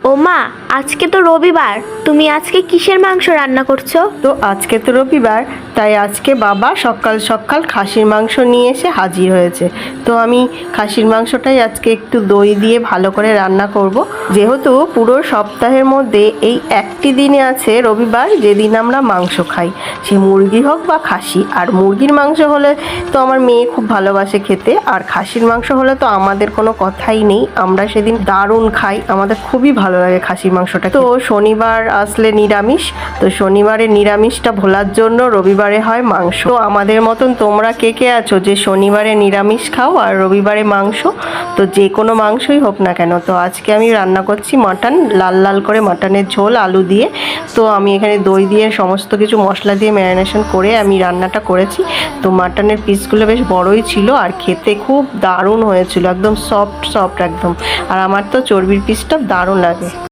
ও মা, আজকে তো রবিবার, তুমি আজকে কিসের মাংস রান্না করছো? তো আজকে তো রবিবার, তাই আজকে বাবা সকাল সকাল খাসির মাংস নিয়ে এসে হাজির হয়েছে। তো আমি খাসির মাংসটাই আজকে একটু দই দিয়ে ভালো করে রান্না করব। যেহেতু পুরো সপ্তাহের মধ্যে এই একটি দিনে আছে রবিবার, যেদিন আমরা মাংস খাই, সে মুরগি হোক বা খাসি। আর মুরগির মাংস হলে তো আমার মেয়ে খুব ভালোবাসে খেতে, আর খাসির মাংস হলে তো আমাদের কোনো কথাই নেই, আমরা সেদিন দারুণ খাই, আমাদের খুবই ভালো লাগে খাসির মাংসটা। তো শনিবার আসলে নিরামিষ, তো শনিবারে নিরামিষটা ভোলার জন্য রবিবারে হয় মাংস। তো আমাদের মতন তোমরা কে কে আছো যে শনিবারে নিরামিষ খাও আর রবিবারে মাংস? তো যে কোনো মাংসই হোক না কেন। তো আজকে আমি রান্না করছি মাটন, লাল লাল করে মাটনের ঝোল আলু দিয়ে। তো আমি এখানে দই দিয়ে সমস্ত কিছু মশলা দিয়ে ম্যারিনেশন করে আমি রান্নাটা করেছি। তো মাটনের পিসগুলো বেশ বড়ই ছিল আর খেতে খুব দারুণ হয়েছিল, একদম সফট সফট একদম। আর আমার তো চর্বির পিসটা দারুণ লাগে।